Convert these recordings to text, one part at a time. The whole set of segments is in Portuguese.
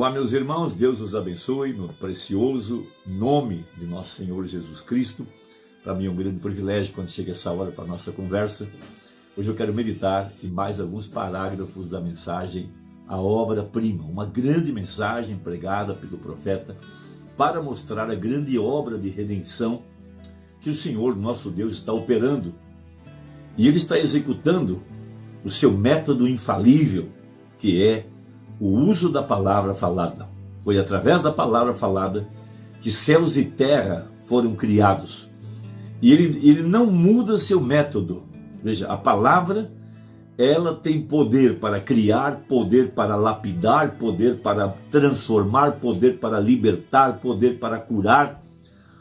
Olá, meus irmãos, Deus os abençoe no precioso nome de nosso Senhor Jesus Cristo. Para mim é um grande privilégio quando chega essa hora para a nossa conversa. Hoje eu quero meditar em mais alguns parágrafos da mensagem A Obra-Prima, uma grande mensagem pregada pelo profeta para mostrar a grande obra de redenção que o Senhor, nosso Deus, está operando. E Ele está executando o seu método infalível, que é o uso da palavra falada. Foi através da palavra falada que céus e terra foram criados. E ele não muda seu método. Veja, a palavra, ela tem poder para criar, poder para lapidar, poder para transformar, poder para libertar, poder para curar,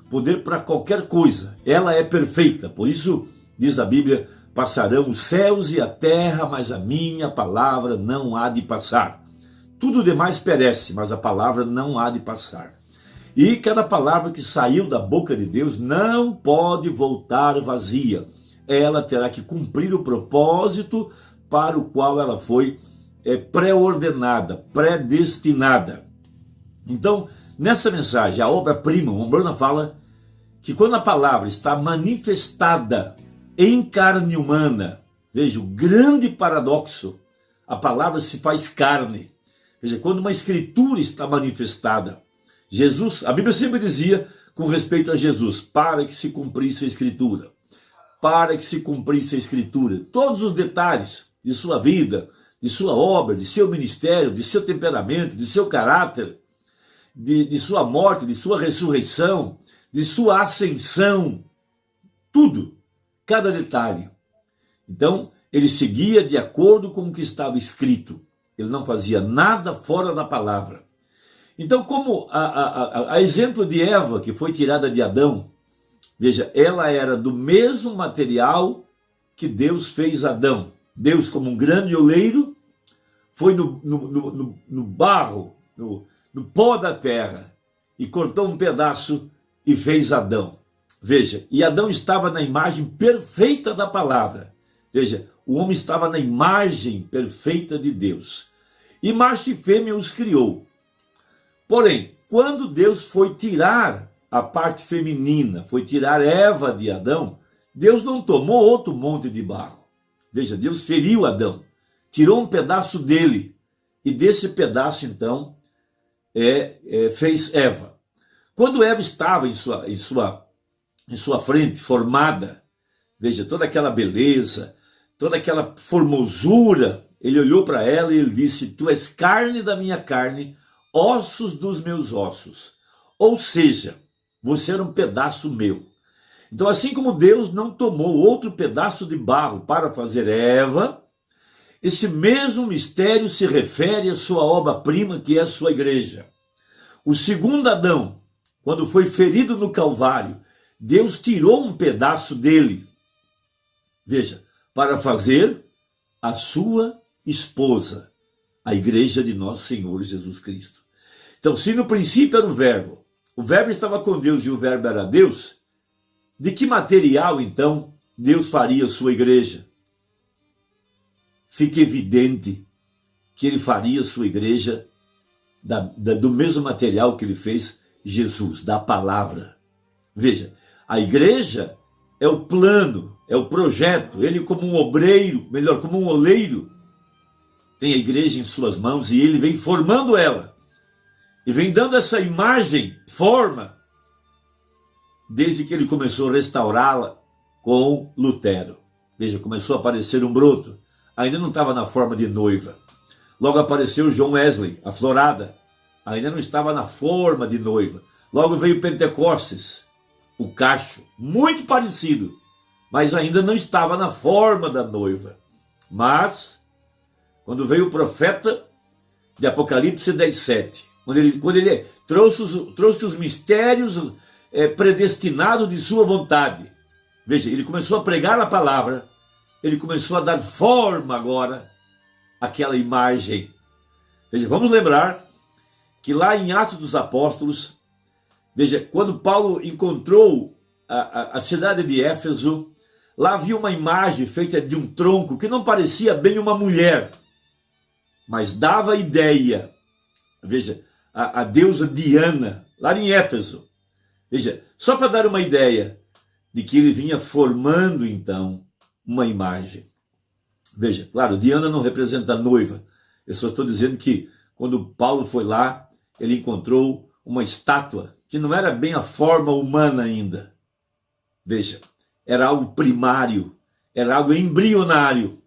poder para qualquer coisa. Ela é perfeita. Por isso, diz a Bíblia, passarão os céus e a terra, mas a minha palavra não há de passar. Tudo demais perece, mas a palavra não há de passar. E cada palavra que saiu da boca de Deus não pode voltar vazia. Ela terá que cumprir o propósito para o qual ela foi pré-ordenada, predestinada. Então, nessa mensagem, a obra-prima, o Umbrana fala que quando a palavra está manifestada em carne humana, veja, o grande paradoxo, a palavra se faz carne. Veja, quando uma escritura está manifestada, Jesus, a Bíblia sempre dizia com respeito a Jesus, para que se cumprisse a escritura, para que se cumprisse a escritura, todos os detalhes de sua vida, de sua obra, de seu ministério, de seu temperamento, de seu caráter, de sua morte, de sua ressurreição, de sua ascensão, tudo, cada detalhe. Então, ele seguia de acordo com o que estava escrito. Ele não fazia nada fora da palavra. Então, como a exemplo de Eva, que foi tirada de Adão, veja, ela era do mesmo material que Deus fez Adão. Deus, como um grande oleiro, foi no barro, no pó da terra, e cortou um pedaço e fez Adão. Veja, e Adão estava na imagem perfeita da palavra. Veja, o homem estava na imagem perfeita de Deus. E macho e fêmea os criou. Porém, quando Deus foi tirar a parte feminina, foi tirar Eva de Adão, Deus não tomou outro monte de barro. Veja, Deus feriu Adão, tirou um pedaço dele, e desse pedaço, então, fez Eva. Quando Eva estava em sua frente, formada, veja, toda aquela beleza, toda aquela formosura, ele olhou para ela e ele disse, tu és carne da minha carne, ossos dos meus ossos. Ou seja, você era um pedaço meu. Então, assim como Deus não tomou outro pedaço de barro para fazer Eva, esse mesmo mistério se refere à sua obra-prima, que é a sua igreja. O segundo Adão, quando foi ferido no Calvário, Deus tirou um pedaço dele, veja, para fazer a sua esposa, a igreja de nosso Senhor Jesus Cristo. Então, se no princípio era o verbo estava com Deus e o verbo era Deus, de que material, então, Deus faria a sua igreja? Fica evidente que ele faria a sua igreja do mesmo material que ele fez Jesus, da palavra. Veja, a igreja é o plano, é o projeto, ele como um obreiro, melhor, como um oleiro, tem a igreja em suas mãos e ele vem formando ela. E vem dando essa imagem, forma, desde que ele começou a restaurá-la com Lutero. Veja, começou a aparecer um broto. Ainda não estava na forma de noiva. Logo apareceu John Wesley, a florada. Ainda não estava na forma de noiva. Logo veio Pentecostes, o cacho, muito parecido, mas ainda não estava na forma da noiva. Mas, quando veio o profeta de Apocalipse 10:7, quando ele trouxe os mistérios predestinados de sua vontade, veja, ele começou a pregar a palavra, ele começou a dar forma agora àquela imagem. Veja, vamos lembrar que lá em Atos dos Apóstolos, veja, quando Paulo encontrou a cidade de Éfeso, lá havia uma imagem feita de um tronco que não parecia bem uma mulher, mas dava a ideia, veja, a deusa Diana, lá em Éfeso. Veja, só para dar uma ideia de que ele vinha formando então uma imagem. Veja, claro, Diana não representa a noiva. Eu só estou dizendo que quando Paulo foi lá, ele encontrou uma estátua que não era bem a forma humana ainda. Veja, era algo primário, era algo embrionário,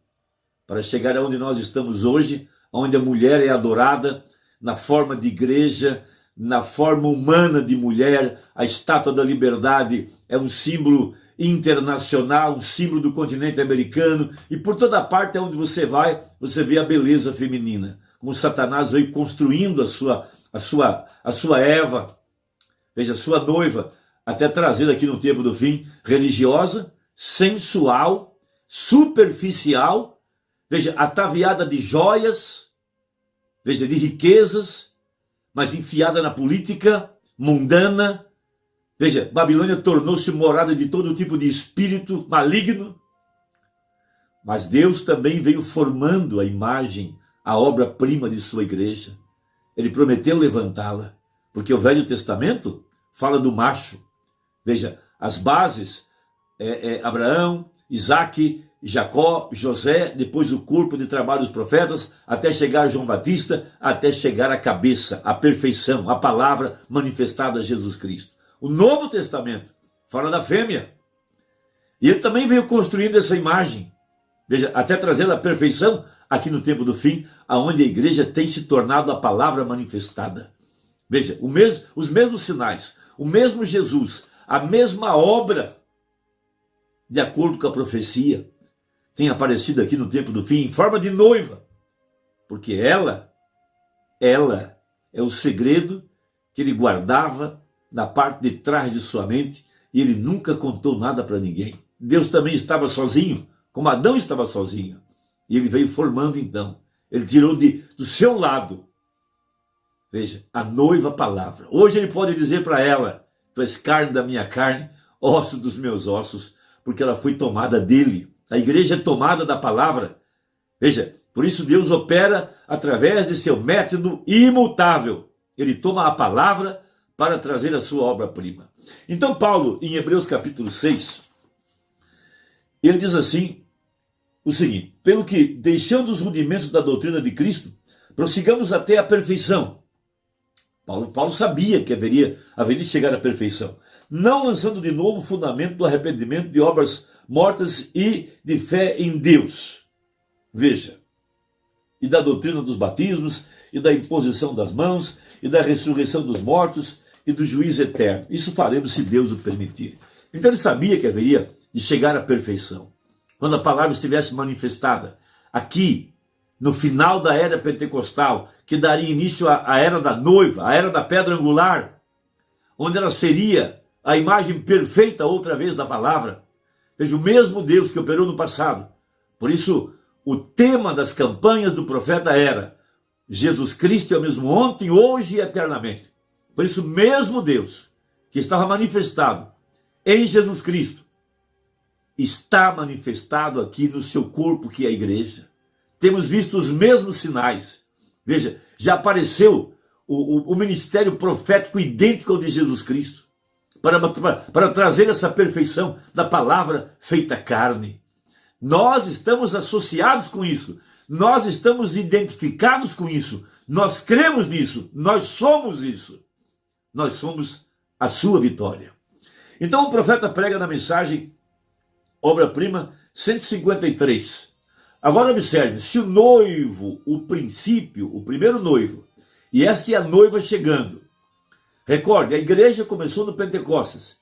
para chegar aonde nós estamos hoje, onde a mulher é adorada na forma de igreja, na forma humana de mulher. A estátua da liberdade é um símbolo internacional, um símbolo do continente americano, e por toda parte onde você vai, você vê a beleza feminina, como Satanás veio construindo a sua Eva, veja, a sua noiva, até trazida aqui no tempo do fim, religiosa, sensual, superficial, veja, ataviada de joias, veja, de riquezas, mas enfiada na política mundana. Veja, Babilônia tornou-se morada de todo tipo de espírito maligno. Mas Deus também veio formando a imagem, a obra-prima de sua igreja. Ele prometeu levantá-la, porque o Velho Testamento fala do macho. Veja, as bases Abraão, Isaque, Jacó, José, depois o corpo de trabalho dos profetas, até chegar João Batista, até chegar a cabeça, a perfeição, a palavra manifestada a Jesus Cristo. O Novo Testamento fala da fêmea. E ele também veio construindo essa imagem, veja, até trazer a perfeição aqui no tempo do fim, aonde a igreja tem se tornado a palavra manifestada. Veja, os mesmos sinais, o mesmo Jesus, a mesma obra, de acordo com a profecia, tem aparecido aqui no tempo do fim em forma de noiva, porque ela é o segredo que ele guardava na parte de trás de sua mente, e ele nunca contou nada para ninguém. Deus também estava sozinho, como Adão estava sozinho, e ele veio formando então, ele tirou do seu lado, veja, a noiva palavra. Hoje ele pode dizer para ela: tu és carne da minha carne, osso dos meus ossos, porque ela foi tomada dele. A igreja é tomada da palavra. Veja, por isso Deus opera através de seu método imutável. Ele toma a palavra para trazer a sua obra-prima. Então Paulo, em Hebreus capítulo 6, ele diz assim, o seguinte: pelo que, deixando os rudimentos da doutrina de Cristo, prossigamos até a perfeição. Paulo sabia que haveria de chegar à perfeição, não lançando de novo o fundamento do arrependimento de obras mortas e de fé em Deus. Veja, e da doutrina dos batismos, e da imposição das mãos, e da ressurreição dos mortos, e do juízo eterno. Isso faremos se Deus o permitir. Então ele sabia que haveria de chegar à perfeição, quando a palavra estivesse manifestada aqui, no final da era pentecostal, que daria início à era da noiva, à era da pedra angular, onde ela seria a imagem perfeita outra vez da palavra. Veja, o mesmo Deus que operou no passado. Por isso, o tema das campanhas do profeta era: Jesus Cristo é o mesmo ontem, hoje e eternamente. Por isso, o mesmo Deus que estava manifestado em Jesus Cristo está manifestado aqui no seu corpo, que é a igreja. Temos visto os mesmos sinais. Veja, já apareceu o ministério profético idêntico ao de Jesus Cristo, para trazer essa perfeição da palavra feita carne. Nós estamos associados com isso, nós estamos identificados com isso, nós cremos nisso, nós somos isso, nós somos a sua vitória. Então o profeta prega na mensagem, obra-prima 153. Agora observe, se o noivo, o princípio, o primeiro noivo, e esta é a noiva chegando. Recorde, a igreja começou no Pentecostes,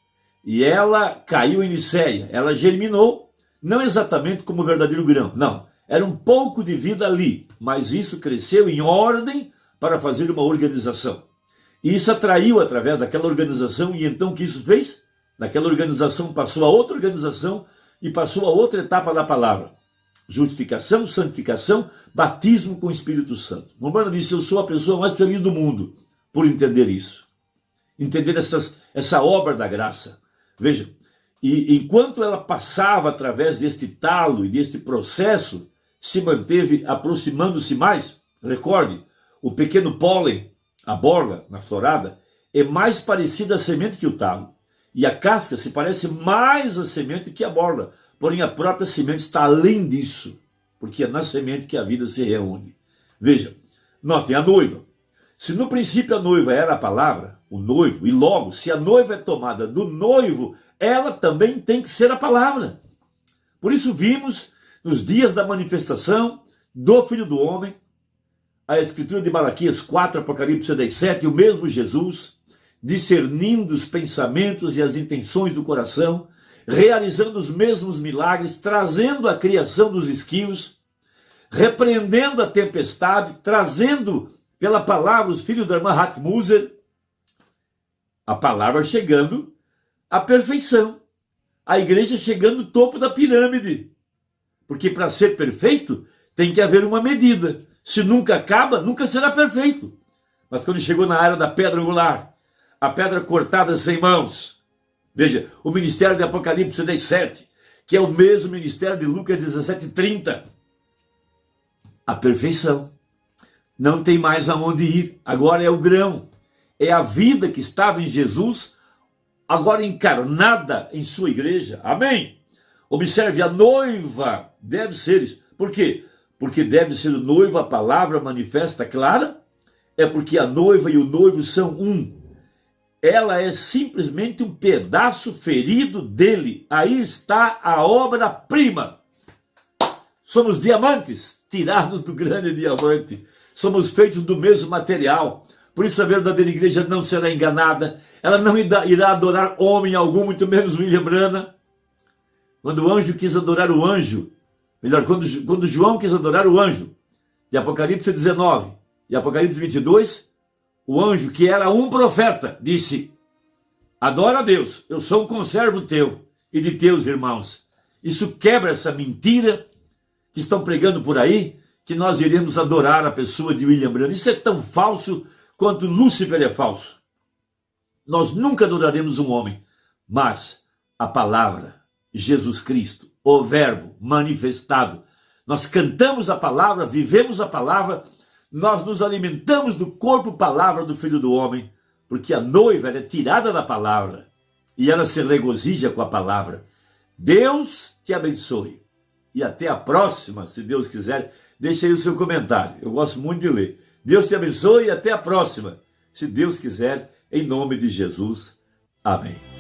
e ela caiu em Niceia, ela germinou, não exatamente como o verdadeiro grão, não, era um pouco de vida ali, mas isso cresceu em ordem para fazer uma organização. E isso atraiu através daquela organização, e então o que isso fez? Daquela organização passou a outra organização, e passou a outra etapa da palavra. Justificação, santificação, batismo com o Espírito Santo. Romano disse: eu sou a pessoa mais feliz do mundo por entender isso. Entender essa obra da graça. Veja, e enquanto ela passava através deste talo e deste processo, se manteve aproximando-se mais. Recorde, o pequeno pólen A borla, na florada, é mais parecida à semente que o talo. E a casca se parece mais à semente que a borla. Porém, a própria semente está além disso, porque é na semente que a vida se reúne. Veja, notem a noiva. Se no princípio a noiva era a palavra, o noivo, e logo, se a noiva é tomada do noivo, ela também tem que ser a palavra. Por isso vimos, nos dias da manifestação do Filho do Homem, a escritura de Malaquias 4, Apocalipse 17, o mesmo Jesus, discernindo os pensamentos e as intenções do coração, realizando os mesmos milagres, trazendo a criação dos esquilos, repreendendo a tempestade, trazendo pela palavra os filhos da irmã Hatmuser, a palavra chegando à perfeição, a igreja chegando no topo da pirâmide, porque para ser perfeito tem que haver uma medida. Se nunca acaba, nunca será perfeito. Mas quando chegou na era da pedra angular, a pedra cortada sem mãos, veja, o ministério de Apocalipse 17, que é o mesmo ministério de Lucas 17:30, a perfeição. Não tem mais aonde ir, agora é o grão, é a vida que estava em Jesus, agora encarnada em sua igreja, amém? Observe, a noiva deve ser isso, por quê? Porque deve ser o noivo, a palavra manifesta clara, é porque a noiva e o noivo são um. Ela é simplesmente um pedaço ferido dele. Aí está a obra-prima. Somos diamantes, tirados do grande diamante. Somos feitos do mesmo material. Por isso a verdadeira igreja não será enganada. Ela não irá adorar homem algum, muito menos William Branham. Quando o anjo quis adorar o anjo, melhor, quando João quis adorar o anjo, de Apocalipse 19 e Apocalipse 22, o anjo, que era um profeta, disse: adora a Deus, eu sou um conservo teu e de teus irmãos. Isso quebra essa mentira que estão pregando por aí, que nós iremos adorar a pessoa de William Branham. Isso é tão falso quanto Lúcifer é falso. Nós nunca adoraremos um homem, mas a palavra, Jesus Cristo, o verbo manifestado. Nós cantamos a palavra, vivemos a palavra, nós nos alimentamos do corpo palavra do Filho do Homem, porque a noiva é tirada da palavra e ela se regozija com a palavra. Deus te abençoe. E até a próxima, se Deus quiser. Deixe aí o seu comentário, eu gosto muito de ler. Deus te abençoe e até a próxima, se Deus quiser, em nome de Jesus. Amém.